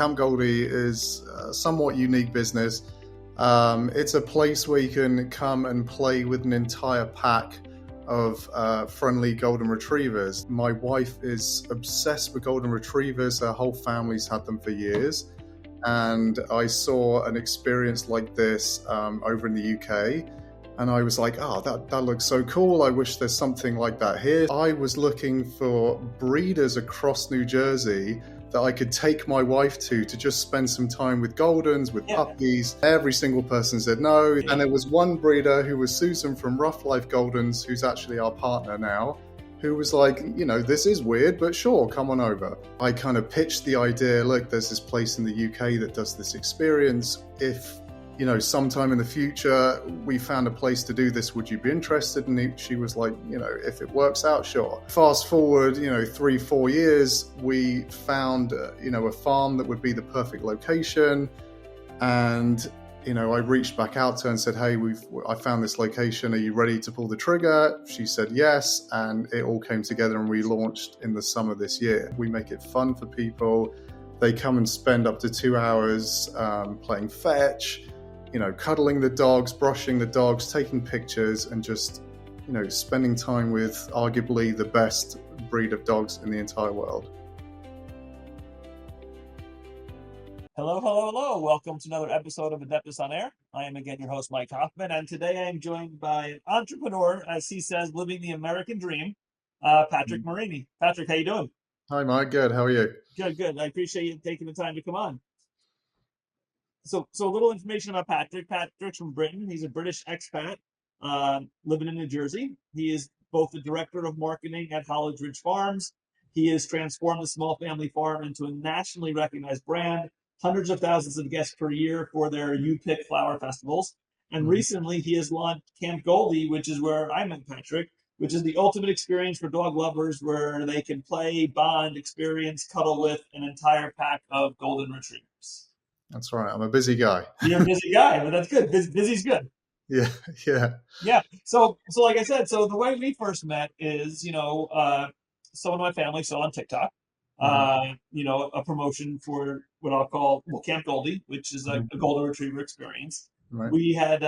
Camp Goldie is a somewhat unique business. It's a place where you can come and play with an entire pack of friendly golden retrievers. My wife is obsessed with golden retrievers. Her whole family's had them for years. And I saw an experience like this over in the UK. And I was like, oh, that looks so cool. I wish there's something like that here. I was looking for breeders across New Jersey that I could take my wife to just spend some time with Goldens, with puppies. Every single person said no. And there was one breeder who was Susan from Rough Life Goldens, who's actually our partner now, who was like, this is weird, but sure, come on over. I kind of pitched the idea, look, there's this place in the UK that does this experience. If sometime in the future, we found a place to do this, would you be interested? And she was like, if it works out, sure. Fast forward, 3-4 years, we found, a farm that would be the perfect location. And, I reached back out to her and said, hey, I found this location. Are you ready to pull the trigger? She said yes. And it all came together and we launched in the summer this year. We make it fun for people. They come and spend up to 2 hours playing fetch, cuddling the dogs, brushing the dogs, taking pictures, and just, spending time with arguably the best breed of dogs in the entire world. Hello. Welcome to another episode of Adeptus On-Air. I am again your host, Mike Hoffman, and today I am joined by an entrepreneur, as he says, living the American dream, Patrick Marini. Patrick, how you doing? Hi, Mike. Good. How are you? Good. I appreciate you taking the time to come on. So a little information about Patrick. Patrick's from Britain. He's a British expat living in New Jersey. He is both the director of marketing at Holland Ridge Farms. He has transformed the small family farm into a nationally recognized brand, hundreds of thousands of guests per year for their You Pick flower festivals. And recently he has launched Camp Goldie, which is where I met Patrick, which is the ultimate experience for dog lovers where they can play, bond, experience, cuddle with an entire pack of golden retrievers. That's right. I'm a busy guy. You're a busy guy, but that's good. Busy's good. Yeah. So like I said, so the way we first met is, someone in my family saw on TikTok, a promotion for what I'll call Camp Goldie, which is a golden retriever experience. Right. We had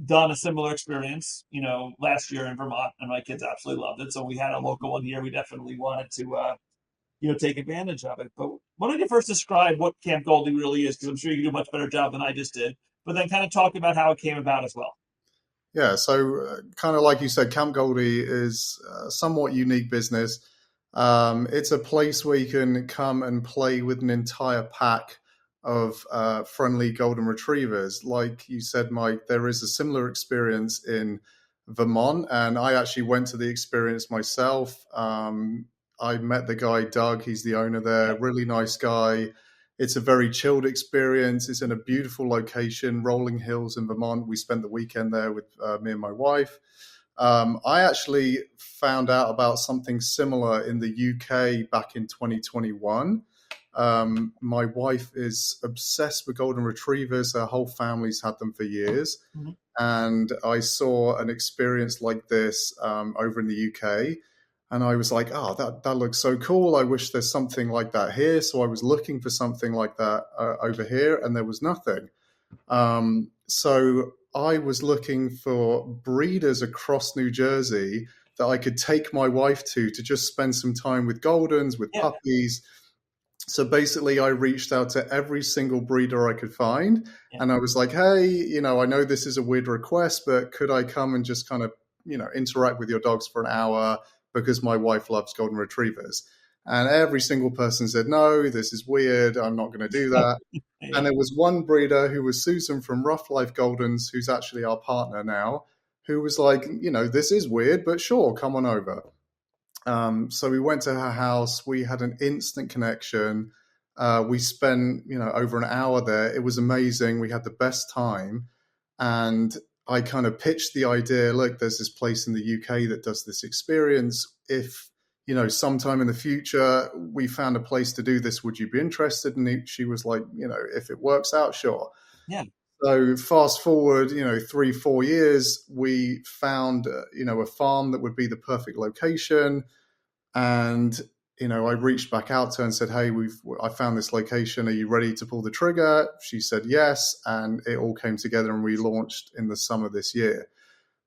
done a similar experience, last year in Vermont, and my kids absolutely loved it. So we had a local one here. We definitely wanted to take advantage of it. But why don't you first describe what Camp Goldie really is? Because I'm sure you can do a much better job than I just did. But then kind of talk about how it came about as well. Yeah, so kind of like you said, Camp Goldie is a somewhat unique business. It's a place where you can come and play with an entire pack of friendly golden retrievers. Like you said, Mike, there is a similar experience in Vermont, and I actually went to the experience myself. I met the guy, Doug. He's the owner there. Really nice guy. It's a very chilled experience. It's in a beautiful location, rolling hills in Vermont. We spent the weekend there with me and my wife. I actually found out about something similar in the UK back in 2021. My wife is obsessed with golden retrievers. Her whole family's had them for years. Mm-hmm. And I saw an experience like this over in the UK. And I was like, oh, that looks so cool. I wish there's something like that here. So I was looking for something like that over here, and there was nothing. So I was looking for breeders across New Jersey that I could take my wife to just spend some time with Goldens, with puppies. So basically I reached out to every single breeder I could find. And I was like, hey, I know this is a weird request, but could I come and just kind of, interact with your dogs for an hour? Because my wife loves golden retrievers. And every single person said, no, this is weird. I'm not going to do that. And there was one breeder who was Susan from Rough Life Goldens, who's actually our partner now, who was like, this is weird, but sure, come on over. So we went to her house. We had an instant connection. We spent, over an hour there. It was amazing. We had the best time. And I kind of pitched the idea, look, there's this place in the UK that does this experience. If, sometime in the future, we found a place to do this, would you be interested? And she was like, if it works out, sure. Yeah. So fast forward, 3-4 years, we found, a farm that would be the perfect location. And, I reached back out to her and said, hey, I found this location. Are you ready to pull the trigger? She said yes. And it all came together and we launched in the summer this year.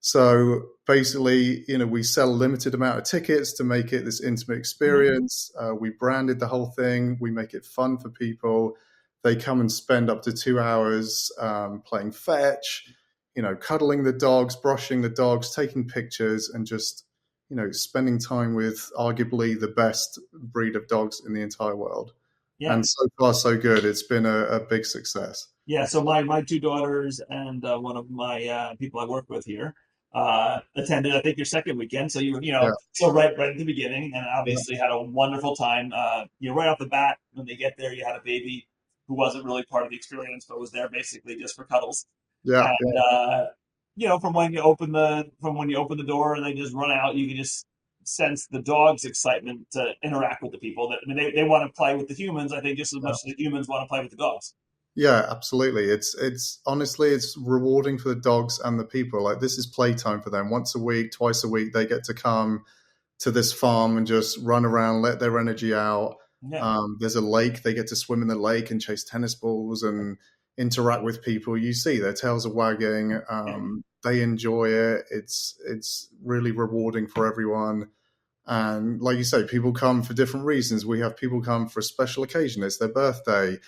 So basically, we sell a limited amount of tickets to make it this intimate experience. We branded the whole thing. We make it fun for people. They come and spend up to 2 hours playing fetch, cuddling the dogs, brushing the dogs, taking pictures, and just spending time with arguably the best breed of dogs in the entire world. Yeah. And so far, so good. It's been a big success. Yeah. So my two daughters and one of my people I work with here attended, I think, your second weekend. So so right at the beginning, and obviously had a wonderful time. Right off the bat, when they get there, you had a baby who wasn't really part of the experience, but was there basically just for cuddles. Yeah. And, from when you open the door and they just run out, you can just sense the dog's excitement to interact with the people. They want to play with the humans, I think, just as much as the humans want to play with the dogs. Yeah, absolutely. It's honestly, it's rewarding for the dogs and the people. Like, this is playtime for them. Once a week, twice a week, they get to come to this farm and just run around, let their energy out. Yeah. There's a lake. They get to swim in the lake and chase tennis balls and interact with people. You see their tails are wagging. They enjoy it. It's really rewarding for everyone. And like you say, people come for different reasons. We have people come for a special occasion. It's their birthday,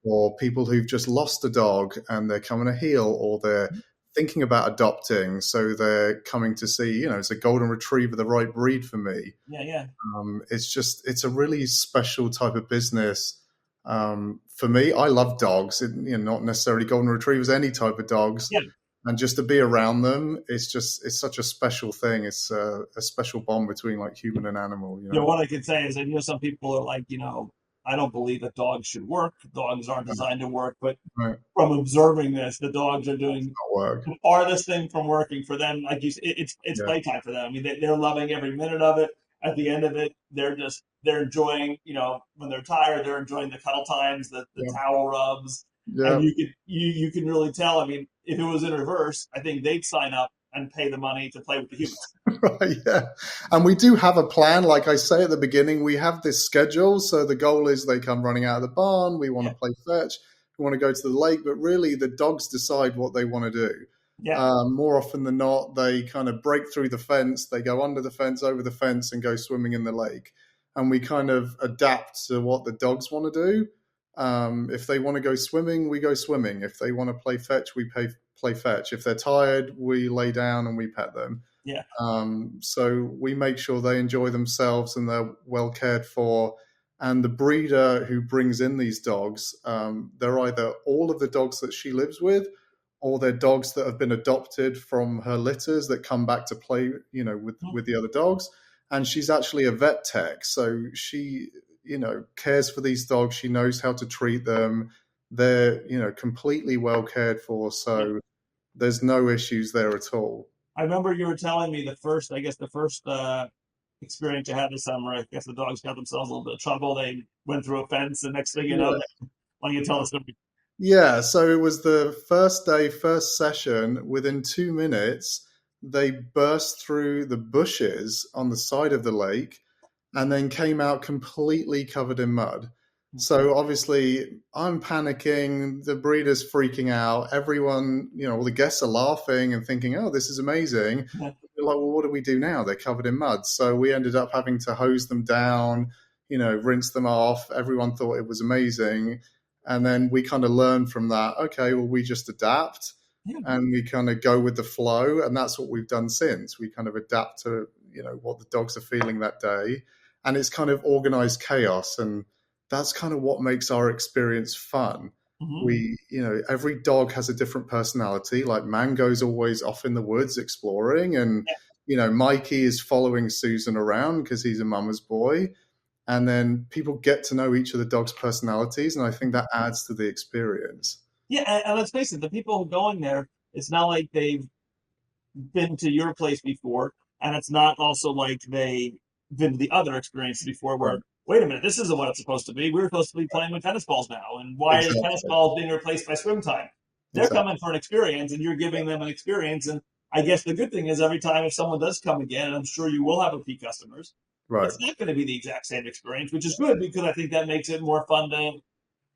or people who've just lost a dog and they're coming to heal, or they're thinking about adopting. So they're coming to see, it's a golden retriever, the right breed for me. Yeah. It's a really special type of business. For me, I love dogs, not necessarily golden retrievers, any type of dogs. Yeah. And just to be around them, it's such a special thing. It's a special bond between like human and animal. What I can say is that, some people are like, I don't believe that dogs should work. Dogs aren't designed to work. But from observing this, the dogs are doing the farthest thing from working for them. Like you said, it's playtime for them. I mean, they're loving every minute of it. At the end of it, they're enjoying, when they're tired, they're enjoying the cuddle times, the towel rubs. Yeah. And you can really tell. I mean, if it was in reverse, I think they'd sign up and pay the money to play with the humans. Right, yeah. And we do have a plan. Like I say at the beginning, we have this schedule. So the goal is they come running out of the barn. We want to play fetch. We want to go to the lake. But really, the dogs decide what they want to do. Yeah. More often than not, they kind of break through the fence. They go under the fence, over the fence, and go swimming in the lake. And we kind of adapt to what the dogs want to do. If they want to go swimming, we go swimming. If they want to play fetch, we play fetch. If they're tired, we lay down and we pet them. Yeah. So we make sure they enjoy themselves and they're well cared for. And the breeder who brings in these dogs, they're either all of the dogs that she lives with, or they're dogs that have been adopted from her litters that come back to play, with the other dogs. And she's actually a vet tech. So she, cares for these dogs. She knows how to treat them. They're, completely well cared for. So there's no issues there at all. I remember you were telling me the first experience you had this summer. I guess the dogs got themselves a little bit of trouble. They went through a fence, and next thing you know, why don't you tell us something? Yeah, so it was the first day, first session. Within 2 minutes, they burst through the bushes on the side of the lake and then came out completely covered in mud. So obviously I'm panicking, the breeder's freaking out, everyone, all the guests are laughing and thinking, oh, this is amazing. Yeah. We're like, well, what do we do now? They're covered in mud. So we ended up having to hose them down, rinse them off. Everyone thought it was amazing. And then we kind of learned from that, okay, well, we just adapt and we kind of go with the flow. And that's what we've done since. We kind of adapt to, what the dogs are feeling that day. And it's kind of organized chaos. And that's kind of what makes our experience fun. Mm-hmm. We, every dog has a different personality. Like Mango's always off in the woods exploring. And, Mikey is following Susan around because he's a mama's boy. And then people get to know each of the dog's personalities. And I think that adds to the experience. Yeah. And let's face it, the people going there, it's not like they've been to your place before. And it's not also like they've been to the other experiences before where, wait a minute, this isn't what it's supposed to be. We're supposed to be playing with tennis balls now. And why are tennis balls being replaced by swim time? They're coming for an experience and you're giving them an experience. And I guess the good thing is every time if someone does come again, and I'm sure you will have repeat customers, Right. it's not going to be the exact same experience, which is good because I think that makes it more fun to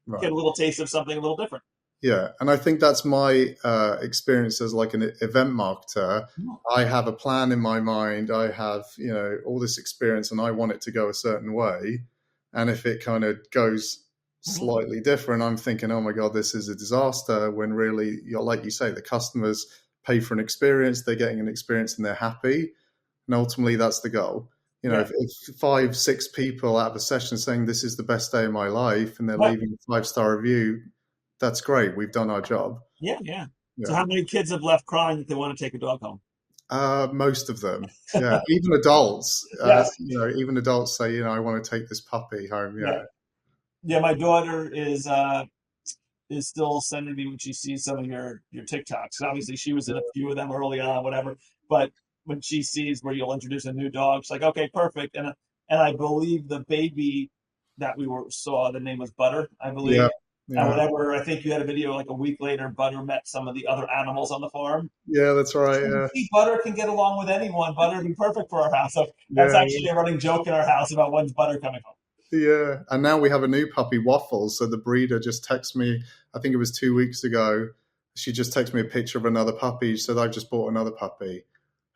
Right. get a little taste of something a little different. Yeah, and I think that's my experience as like an event marketer. I have a plan in my mind. I have, all this experience, and I want it to go a certain way. And if it kind of goes slightly different, I'm thinking, oh my God, this is a disaster. When really, like you say, the customers pay for an experience, they're getting an experience, and they're happy. And ultimately, that's the goal. If 5, 6 people out of a session saying this is the best day of my life, and they're leaving a 5-star review, that's great. We've done our job. Yeah. So how many kids have left crying that they want to take a dog home? Most of them. Yeah. Even adults, Yes. even adults say, I want to take this puppy home. Yeah. Yeah. My daughter is still sending me when she sees some of your TikToks. Obviously, she was in a few of them early on, whatever. But when she sees where you'll introduce a new dog, she's like, okay, perfect. And I believe the baby that saw, the name was Butter, I believe. Yeah. And whatever, I think you had a video like a week later, Butter met some of the other animals on the farm. Yeah, that's right. Yeah. Butter can get along with anyone. Butter would be perfect for our house. So that's actually a running joke in our house about when's Butter coming home. Yeah. And now we have a new puppy, Waffles. So the breeder just texted me, I think it was 2 weeks ago. She just texted me a picture of another puppy. She said, I just bought another puppy.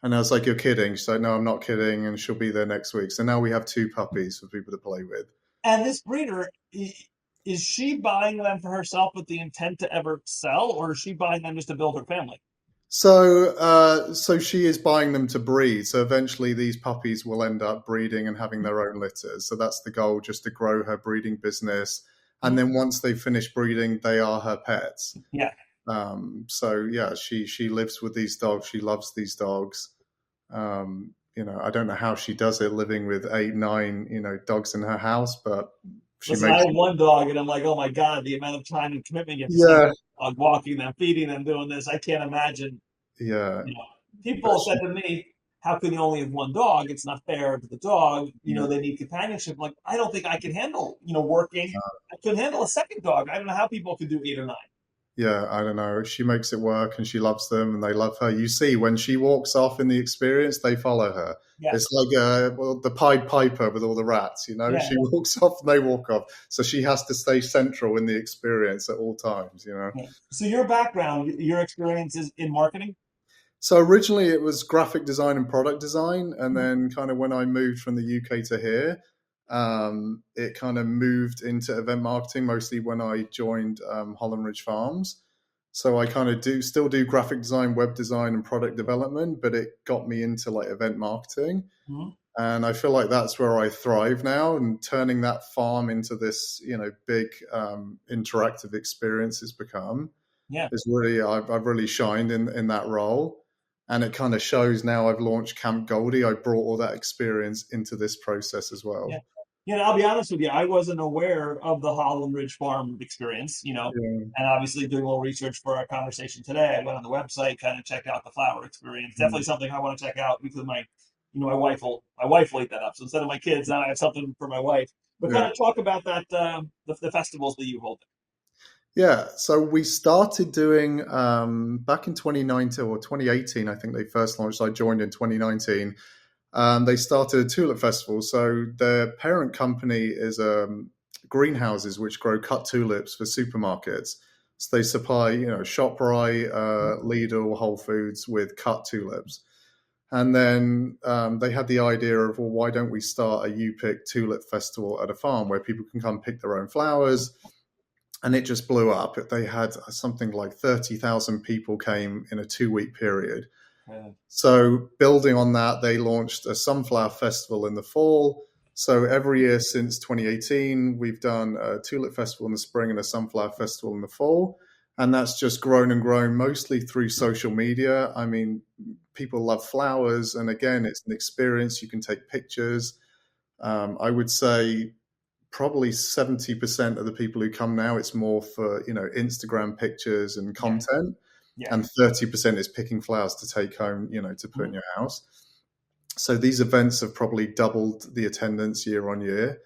And I was like, you're kidding. She's like, no, I'm not kidding. And she'll be there next week. So now we have 2 puppies for people to play with. And this breeder, is she buying them for herself with the intent to ever sell, or is she buying them just to build her family? So she is buying them to breed. So eventually these puppies will end up breeding and having their own litters. So that's the goal, just to grow her breeding business. And then once they finish breeding, they are her pets. Yeah. She lives with these dogs. She loves these dogs. I don't know how she does it living with 8, 9, dogs in her house, but I have one dog, and I'm like, oh my God, the amount of time and commitment you have to spend on walking them, feeding them, doing this. I can't imagine. Yeah. People said to me, how can you only have one dog? It's not fair to the dog. They need companionship. I'm like, I don't think I can handle, working. I couldn't handle a second dog. I don't know how people could do 8 or 9. Yeah, I don't know. She makes it work, and she loves them, and they love her. You see, when she walks off in the experience, they follow her. Yeah. It's like the Pied Piper with all the rats, She walks off and they walk off. So she has to stay central in the experience at all times, Yeah. So your background, your experience is in marketing? So originally it was graphic design and product design. And then kind of when I moved from the UK to here, it kind of moved into event marketing, mostly when I joined Holland Ridge Farms. So I kind of still do graphic design, web design, and product development, but it got me into like event marketing. Mm-hmm. And I feel like that's where I thrive now, and turning that farm into this, big interactive experience has become. Yeah, is really I've really shined in that role. And it kind of shows now. I've launched Camp Goldie. I brought all that experience into this process as well. Yeah, I'll be honest with you. I wasn't aware of the Holland Ridge Farm experience, and obviously doing a little research for our conversation today. I went on the website, kind of checked out the flower experience. Definitely something I want to check out because my wife will eat that up. So instead of my kids, now I have something for my wife. But kind of talk about that, the festivals that you hold. Yeah, so we started doing back in 2019 or 2018, I think they first launched. I joined in 2019. They started a Tulip Festival. So their parent company is greenhouses which grow cut tulips for supermarkets. So they supply, ShopRite, Lidl, Whole Foods with cut tulips. And then they had the idea of, well, why don't we start a U-Pick Tulip Festival at a farm where people can come pick their own flowers? And it just blew up. They had something like 30,000 people came in a 2-week period. Yeah. So building on that, they launched a sunflower festival in the fall. So every year since 2018, we've done a tulip festival in the spring and a sunflower festival in the fall. And that's just grown and grown, mostly through social media. I mean, people love flowers. And again, it's an experience. You can take pictures. I would say probably 70% of the people who come now, it's more for, Instagram pictures and content. Yeah. And 30% is picking flowers to take home, to put in your house. So these events have probably doubled the attendance year on year.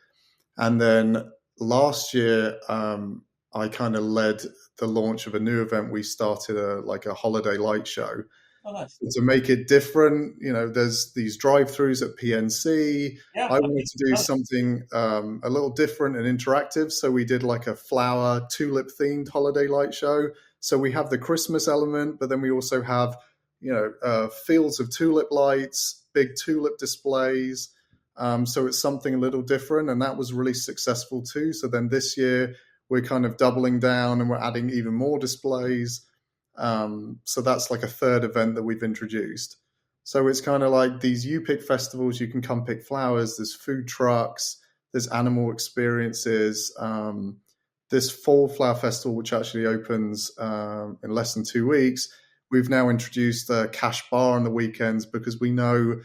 And then last year, I kind of led the launch of a new event. We started a holiday light show. Oh, nice. To make it different, there's these drive-throughs at PNC. Yeah, I wanted to do something a little different and interactive, so we did like a flower tulip themed holiday light show. So we have the Christmas element, but then we also have fields of tulip lights, big tulip displays. So it's something a little different, and that was really successful too. So then this year we're kind of doubling down and we're adding even more displays. So that's like a third event that we've introduced. So it's kind of like these You Pick festivals. You can come pick flowers. There's food trucks. There's animal experiences. This fall flower festival, which actually opens in less than 2 weeks, we've now introduced a cash bar on the weekends because we know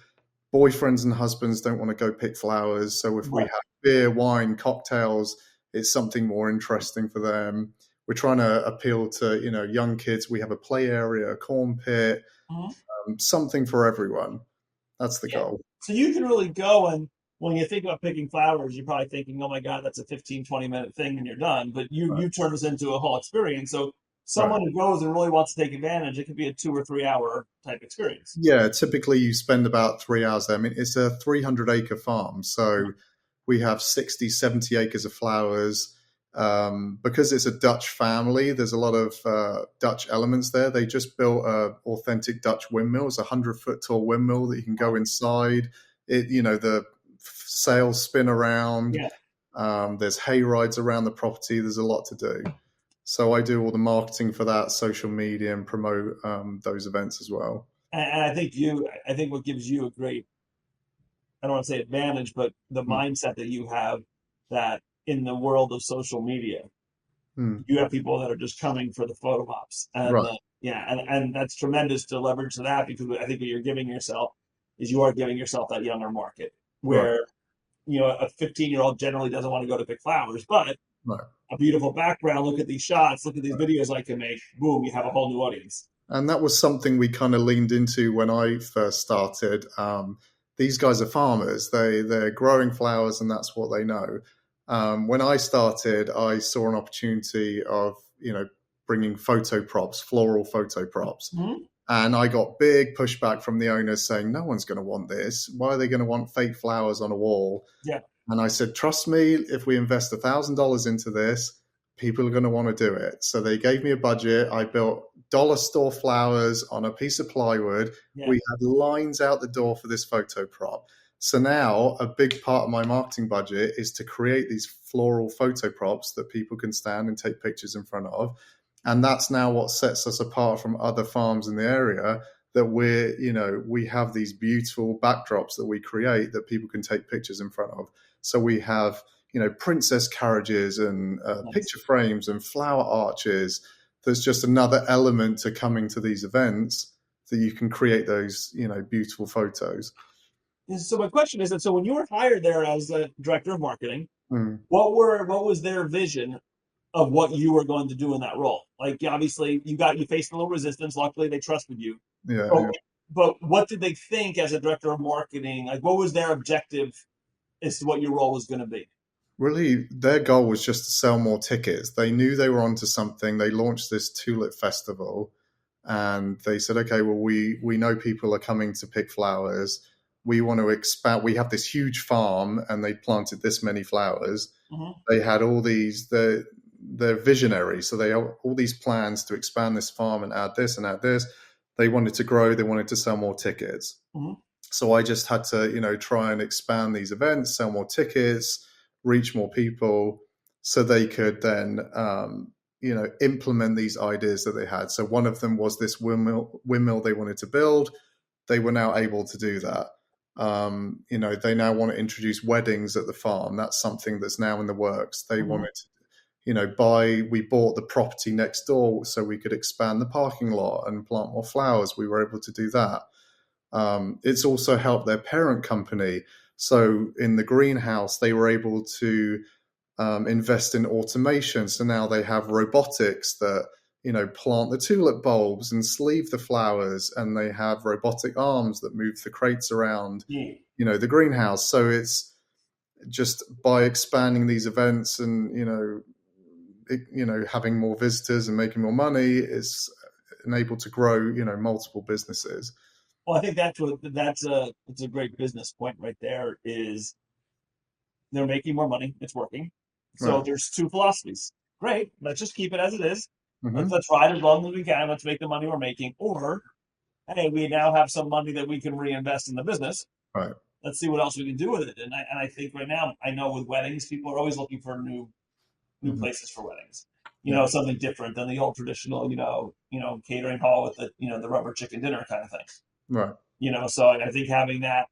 boyfriends and husbands don't want to go pick flowers. So if we have beer, wine, cocktails, it's something more interesting for them. We're trying to appeal to, young kids. We have a play area, a corn pit, something for everyone. That's the goal. So you can really go, and when you think about picking flowers, you're probably thinking, oh my God, that's a 15, 20-minute thing and you're done. But you turn this into a whole experience. So someone who goes and really wants to take advantage, it could be a 2 or 3 hour type experience. Yeah, typically you spend about 3 hours there. I mean, it's a 300-acre farm. So we have 60, 70 acres of flowers. Because it's a Dutch family, there's a lot of Dutch elements there. They just built an authentic Dutch windmill. It's a 100-foot tall windmill that you can go inside. The sails spin around. Yeah. There's hay rides around the property. There's a lot to do. So I do all the marketing for that, social media, and promote those events as well. And I think what gives you a great, I don't want to say advantage, but the mindset that you have, that in the world of social media, you have people that are just coming for the photo ops. And and that's tremendous to leverage to that, because I think what you're giving yourself is you are giving yourself that younger market where, a 15-year-old generally doesn't want to go to pick flowers, but a beautiful background, look at these shots, look at these videos I can make, boom, you have a whole new audience. And that was something we kind of leaned into when I first started. These guys are farmers. They're growing flowers, and that's what they know. When I started, I saw an opportunity of, bringing photo props, floral photo props. And I got big pushback from the owners saying, no one's going to want this. Why are they going to want fake flowers on a wall? Yeah. And I said, trust me, if we invest $1,000 into this, people are going to want to do it. So they gave me a budget. I built dollar store flowers on a piece of plywood. Yeah. We had lines out the door for this photo prop. So now a big part of my marketing budget is to create these floral photo props that people can stand and take pictures in front of. And that's now what sets us apart from other farms in the area, that we have these beautiful backdrops that we create that people can take pictures in front of. So we have, princess carriages and picture frames and flower arches. There's just another element to coming to these events that you can create those, beautiful photos. So my question is that, so when you were hired there as a director of marketing, what was their vision of what you were going to do in that role? Like, obviously you faced a little resistance. Luckily they trusted you. Yeah. But what did they think as a director of marketing? Like, what was their objective as to what your role was going to be? Really, their goal was just to sell more tickets. They knew they were onto something. They launched this Tulip Festival, and they said, okay, well, we know people are coming to pick flowers. We want to expand. We have this huge farm, and they planted this many flowers. They had all these, they're visionary. So they have all these plans to expand this farm and add this and add this. They wanted to grow. They wanted to sell more tickets. So I just had to, try and expand these events, sell more tickets, reach more people, so they could then, implement these ideas that they had. So one of them was this windmill they wanted to build. They were now able to do that. They now want to introduce weddings at the farm. That's something that's now in the works. They wanted to, we bought the property next door so we could expand the parking lot and plant more flowers. We were able to do that. It's also helped their parent company. So in the greenhouse, they were able to invest in automation. So now they have robotics that, plant the tulip bulbs and sleeve the flowers, and they have robotic arms that move the crates around, the greenhouse. So it's just by expanding these events and, having more visitors and making more money, and able to grow, multiple businesses. Well, I think it's a great business point right there. Is they're making more money, it's working. So Right. there's two philosophies. Great, let's just keep it as it is. Mm-hmm. Let's ride as long as we can. Let's make the money we're making. Or, hey, we now have some money that we can reinvest in the business. Right. Let's see what else we can do with it. And I think right now, I know with weddings, people are always looking for new Mm-hmm. places for weddings. Something different than the old traditional, catering hall with the rubber chicken dinner kind of thing. Right. So I think having that,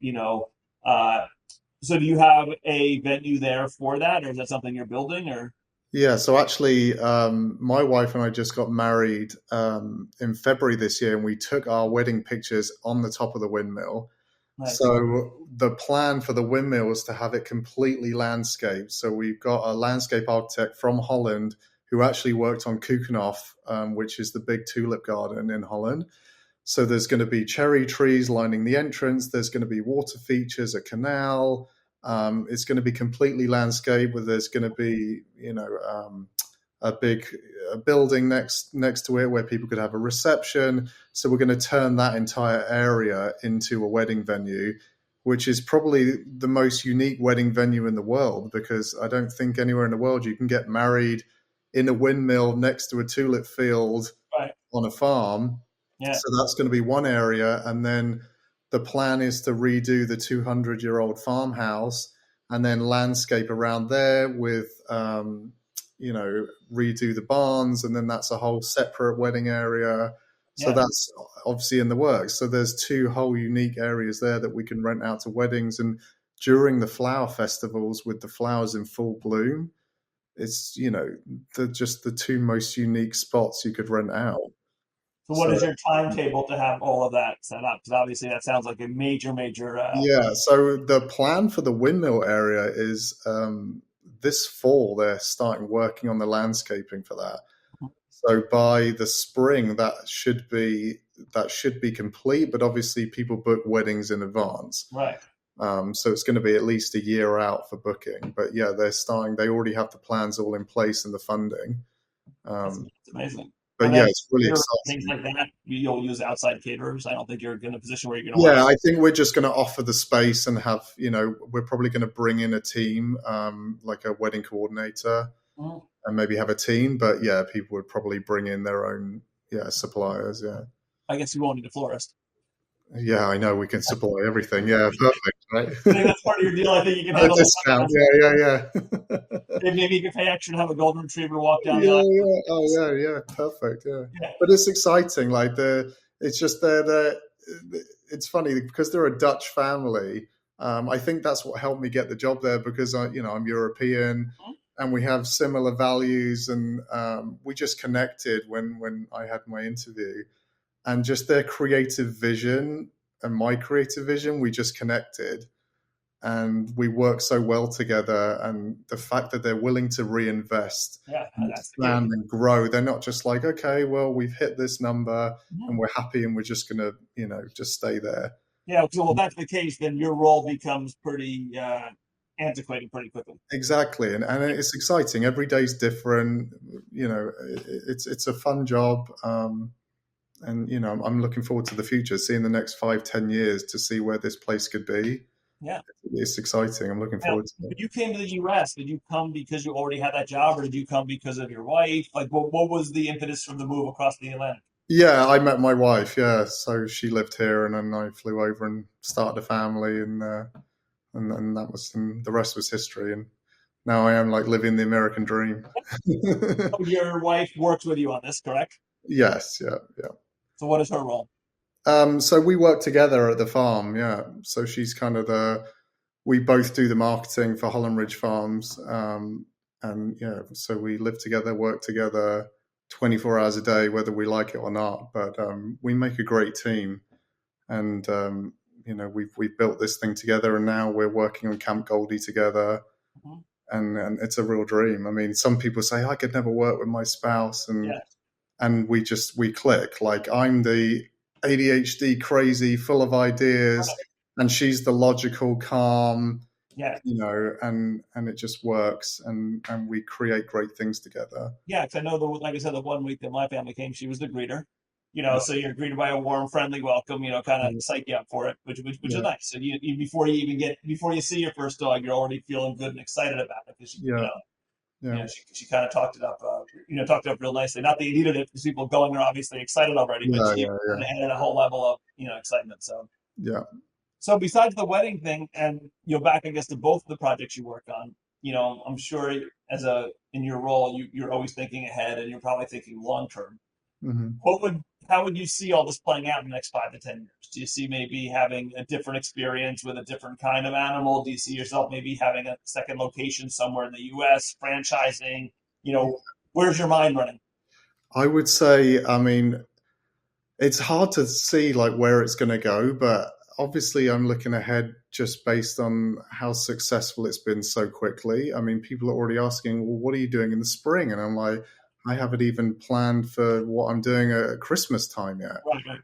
so do you have a venue there for that, or is that something you're building, or? Yeah, so actually, my wife and I just got married in February this year, and we took our wedding pictures on the top of the windmill. Nice. So the plan for the windmill was to have it completely landscaped. So we've got a landscape architect from Holland who actually worked on Keukenhof, which is the big tulip garden in Holland. So there's going to be cherry trees lining the entrance. There's going to be water features, a canal. It's going to be completely landscaped, where there's going to be, a big building next to it where people could have a reception. So we're going to turn that entire area into a wedding venue, which is probably the most unique wedding venue in the world, because I don't think anywhere in the world you can get married in a windmill next to a tulip field on a farm. Yeah. So that's going to be one area. And then the plan is to redo the 200-year-old farmhouse and then landscape around there with, redo the barns. And then that's a whole separate wedding area. So that's obviously in the works. So there's two whole unique areas there that we can rent out to weddings. And during the flower festivals with the flowers in full bloom, it's, just the two most unique spots you could rent out. So what is your timetable to have all of that set up? Because obviously that sounds like a major. Yeah. So the plan for the windmill area is this fall they're starting working on the landscaping for that. So by the spring that should be complete. But obviously people book weddings in advance. Right. So it's going to be at least a year out for booking. But yeah, they already have the plans all in place and the funding. That's amazing. But yeah, it's really exciting. Things like that, you'll use outside caterers. I don't think you're in a position where you're going to. Yeah, I think we're just going to offer the space and have, we're probably going to bring in a team, like a wedding coordinator, and maybe have a team. But yeah, people would probably bring in their own, suppliers. Yeah. I guess you won't need a florist. Yeah, I know we can supply everything. Yeah, perfect. Right. I think that's part of your deal. I think you can handle a discount. Yeah. Maybe you can pay extra to have a golden retriever walk down the aisle. Yeah. Oh yeah, perfect. Yeah. But it's exciting. Like it's just it's funny because they're a Dutch family. I think that's what helped me get the job there, because I'm European and we have similar values, and we just connected when I had my interview. And just their creative vision and my creative vision, we just connected, and we work so well together. And the fact that they're willing to reinvest and expand and grow, they're not just like, okay, well, we've hit this number and we're happy and we're just going to, just stay there. Yeah. So if that's the case, then your role becomes pretty antiquated pretty quickly. Exactly. And it's exciting. Every day's different. It's a fun job. And, I'm looking forward to the future, seeing the next 5-10 years to see where this place could be. Yeah. It's exciting. I'm looking forward to it. When you came to the U.S., did you come because you already had that job, or did you come because of your wife? Like, what was the impetus from the move across the Atlantic? Yeah, I met my wife. Yeah. So she lived here, and then I flew over and started a family, and that was, and the rest was history. And now I am like living the American dream. Your wife works with you on this, correct? Yes. Yeah. So what is her role? So we work together at the farm. Yeah. So she's kind of we both do the marketing for Holland Ridge Farms. And yeah, so we live together, work together 24 hours a day, whether we like it or not. But we make a great team. And, we've built this thing together, and now we're working on Camp Goldie together. And it's a real dream. I mean, some people say, I could never work with my spouse. And we click. Like, I'm the ADHD crazy, full of ideas, and she's the logical, calm, and it just works, and we create great things together. Yeah, because I know, like I said, the 1 week that my family came, she was the greeter. So you're greeted by a warm, friendly welcome, kind of psych you up for it, which is Yeah, nice. And before you see your first dog, you're already feeling good and excited about it because yeah, yeah, she kind of talked it up, talked it up real nicely. Not that you needed it because people going are obviously excited already, but yeah, she yeah, yeah, added a whole level of, excitement. yeah. So besides the wedding thing, and back I guess to both of the projects you work on, I'm sure in your role you're always thinking ahead and you're probably thinking long term. Hmm. How would you see all this playing out in the next 5 to 10 years? Do you see maybe having a different experience with a different kind of animal? Do you see yourself maybe having a second location somewhere in the U.S., franchising? Where's your mind running? I would say, I mean, it's hard to see like where it's going to go, but obviously I'm looking ahead just based on how successful it's been so quickly. I mean, people are already asking, well, what are you doing in the spring? And I'm like, I haven't even planned for what I'm doing at Christmas time yet. Right.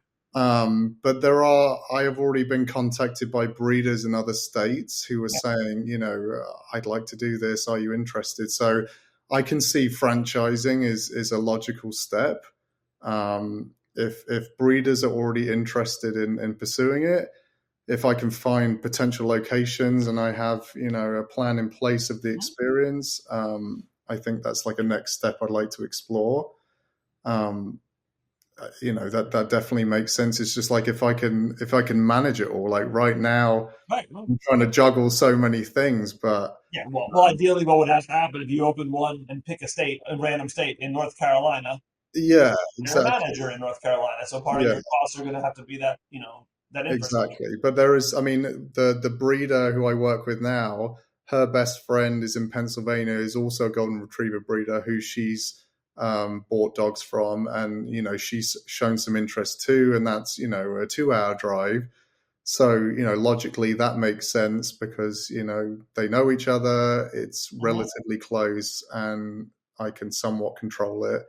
But I have already been contacted by breeders in other states who are saying, I'd like to do this. Are you interested? So I can see franchising is a logical step. If breeders are already interested in pursuing it, if I can find potential locations and I have, a plan in place of the experience, I think that's like a next step I'd like to explore. That definitely makes sense. It's just like if I can manage it all, like right now, Right. I'm trying to juggle so many things, but Yeah. Well, ideally, what would have to happen if you opened one and pick a random state in North Carolina? yeah, You're a exactly. manager in North Carolina, so part of Yeah, your costs are going to have to be that infrastructure. exactly. But there is, I mean, the breeder who I work with now, her best friend is in Pennsylvania, is also a golden retriever breeder who she's bought dogs from, and she's shown some interest too, and that's a 2-hour drive. So logically that makes sense because they know each other. It's relatively close, and I can somewhat control it.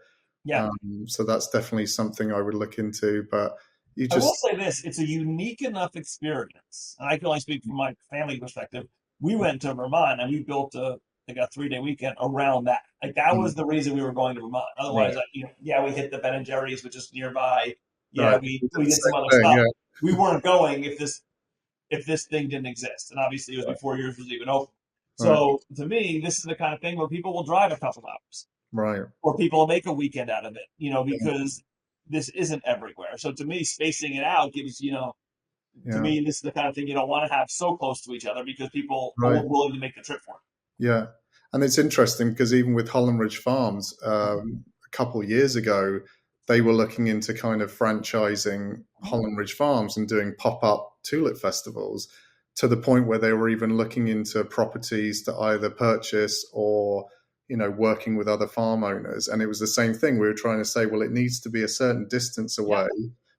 Yeah. So that's definitely something I would look into. But you I will just say this: it's a unique enough experience, and I can only speak from my family perspective. We went to Vermont and we built like a 3-day weekend around that. Like that was the reason we were going to Vermont. Otherwise, right, we hit the Ben and Jerry's, which is nearby. Yeah, right. we We did we the did some other same thing. stuff. Yeah, We weren't going if this thing didn't exist, and obviously it was before yours was even open. right, So to me, this is the kind of thing where people will drive a couple hours, right. or people will make a weekend out of it. Because this isn't everywhere. So to me, spacing it out gives to Yeah, me, this is the kind of thing you don't want to have so close to each other because people right. are willing to make the trip for it. Yeah, and it's interesting because even with Holland Ridge Farms, a couple of years ago, they were looking into kind of franchising Holland Ridge Farms and doing pop-up tulip festivals to the point where they were even looking into properties to either purchase or working with other farm owners. And it was the same thing. We were trying to say, well, it needs to be a certain distance away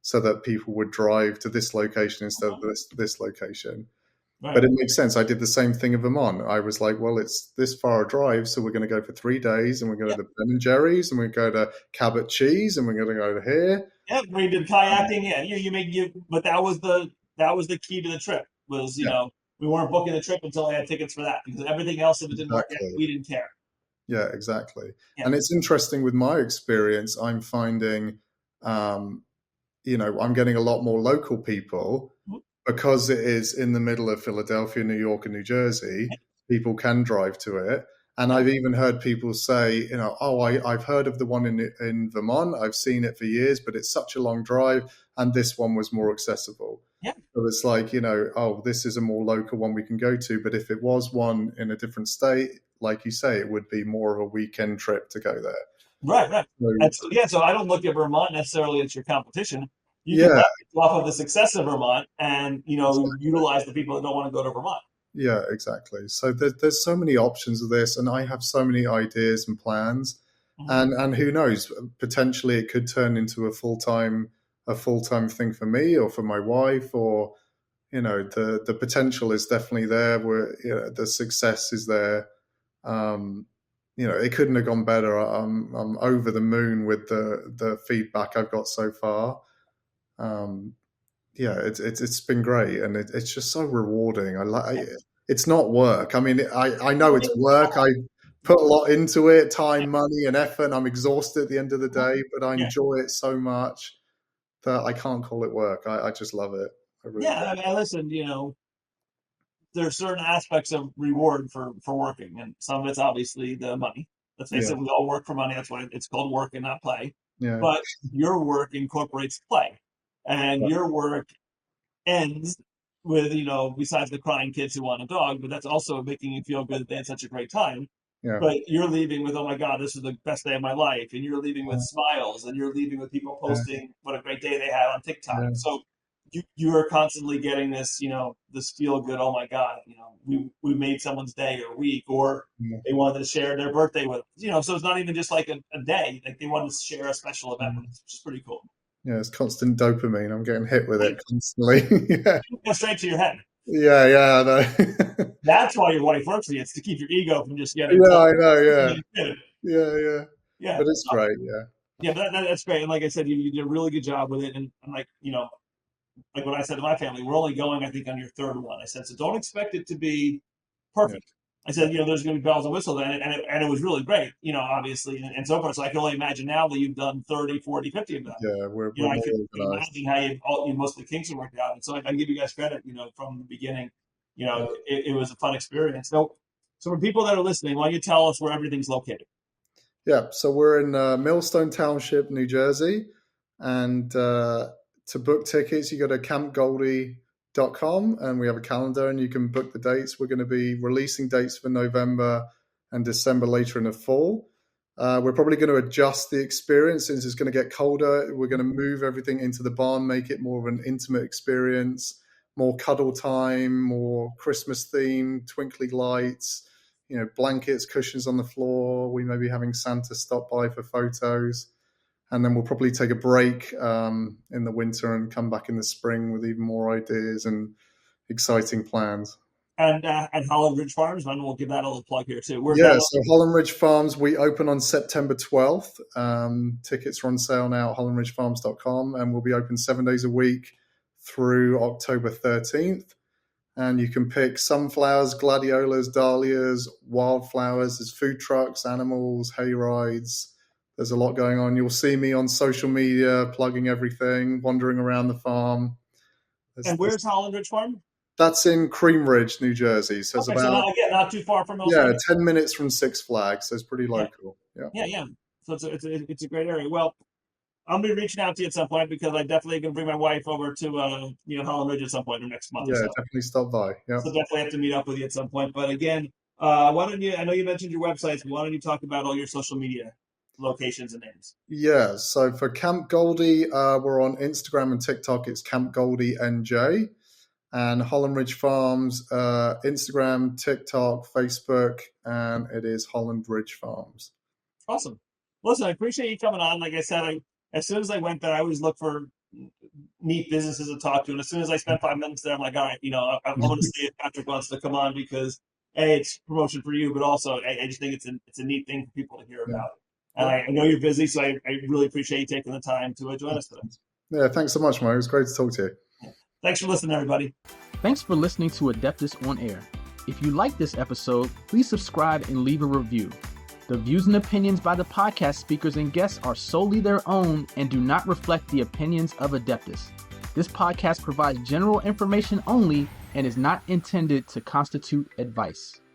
so that people would drive to this location instead of this location. Right. But it makes sense. I did the same thing in Vermont. I was like, well, it's this far a drive, so we're going to go for 3 days, and we're going to Ben and Jerry's, and we go to Cabot Cheese, and we're going to go to here. Yeah, we did kayaking. Yeah, but that was the key to the trip. We weren't booking the trip until I had tickets for that because everything else, if it didn't work out, we didn't care. Yeah, exactly. Yeah. And it's interesting with my experience. I'm finding, I'm getting a lot more local people. Because it is in the middle of Philadelphia, New York, and New Jersey, people can drive to it. And I've even heard people say, I've heard of the one in Vermont. I've seen it for years, but it's such a long drive. And this one was more accessible. Yeah. So it's like, this is a more local one we can go to. But if it was one in a different state, like you say, it would be more of a weekend trip to go there. Right. So I don't look at Vermont necessarily as your competition. You can Yeah. leverage off of the success of Vermont and, utilize the people that don't want to go to Vermont. Yeah, exactly. So there's so many options of this, and I have so many ideas and plans, and who knows? Potentially, it could turn into a full time thing for me or for my wife, or the potential is definitely there. Where the success is there. It couldn't have gone better. I'm over the moon with the feedback I've got so far. It's been great, and it's just so rewarding. It's not work. I mean, I know it's work. I put a lot into it, time, money, and effort. And I'm exhausted at the end of the day, but I enjoy it so much. that I can't call it work. I just love it. I really do. I mean, listen, there's certain aspects of reward for working, and some of it's obviously the money. Let's face Yeah. it, we all work for money. That's why it's called work and not play. Yeah. But your work incorporates play, and Yeah. your work ends with, besides the crying kids who want a dog, but that's also making you feel good that they had such a great time. Yeah. But you're leaving with, oh my God, this is the best day of my life. And you're leaving with smiles, and you're leaving with people posting what a great day they had on TikTok. Yeah. So you are constantly getting this, this feel good, oh my God, we made someone's day or week, or they wanted to share their birthday with us. So it's not even just like a day, like they wanted to share a special event with us, which is pretty cool. Yeah, it's constant dopamine. I'm getting hit with it constantly. Yeah. It goes straight to your head. Yeah, I know. That's why your wife works for you. It's to keep your ego from just getting. Yeah, I know. Yeah. Yeah. But it's great. Yeah. Yeah, but that's great. And like I said, you did a really good job with it. And I'm like, like what I said to my family, we're only going, I think, on your third one. I said, so don't expect it to be perfect. Yeah. I said, there's going to be bells and whistles, and it was really great, obviously, and so forth. So I can only imagine now that you've done 30, 40, 50 of them. Yeah, we're I can imagine how most of the kinks have worked out. And so I give you guys credit, from the beginning. It was a fun experience. So for people that are listening, why don't you tell us where everything's located? Yeah, so we're in Millstone Township, New Jersey, and to book tickets, you go to campgoldie.com, and we have a calendar, and you can book the dates. We're going to be releasing dates for November and December later in the fall. We're probably going to adjust the experience since it's going to get colder. We're going to move everything into the barn, make it more of an intimate experience, more cuddle time, more Christmas theme, twinkly lights, blankets, cushions on the floor. We may be having Santa stop by for photos. And then we'll probably take a break in the winter and come back in the spring with even more ideas and exciting plans. And at Holland Ridge Farms, and we'll give that a little plug here too. So Holland Ridge Farms, we open on September 12th. Tickets are on sale now at hollandridgefarms.com, and we'll be open 7 days a week through October 13th. And you can pick sunflowers, gladiolas, dahlias, wildflowers. There's food trucks, animals, hay rides. There's a lot going on. You'll see me on social media plugging everything, wandering around the farm. And where's Holland Ridge Farm? That's in Cream Ridge, New Jersey. So it's not too far from Millstone. 10 minutes from Six Flags. So it's pretty local. Yeah. So it's a great area. Well, I'm going to be reaching out to you at some point because I definitely going to bring my wife over to Holland Ridge at some point in the next month. Yeah, definitely stop by. Yeah. So definitely have to meet up with you at some point. But again, why don't you? I know you mentioned your websites, but why don't you talk about all your social media locations and names? Yeah. So for Camp Goldie, we're on Instagram and TikTok. It's Camp Goldie NJ. And Holland Ridge Farms, Instagram, TikTok, Facebook, and it is Holland Ridge Farms. Awesome. Listen, I appreciate you coming on. Like I said, as soon as I went there, I always look for neat businesses to talk to. And as soon as I spent 5 minutes there, I'm like, all right, I want to see if Patrick wants to come on because, A, it's promotion for you, but also I just think it's a neat thing for people to hear about. And I know you're busy, so I really appreciate you taking the time to join us today. Yeah, thanks so much, Mike. It was great to talk to you. Thanks for listening, everybody. Thanks for listening to Adeptus On-Air. If you like this episode, please subscribe and leave a review. The views and opinions by the podcast speakers and guests are solely their own and do not reflect the opinions of Adeptus. This podcast provides general information only and is not intended to constitute advice.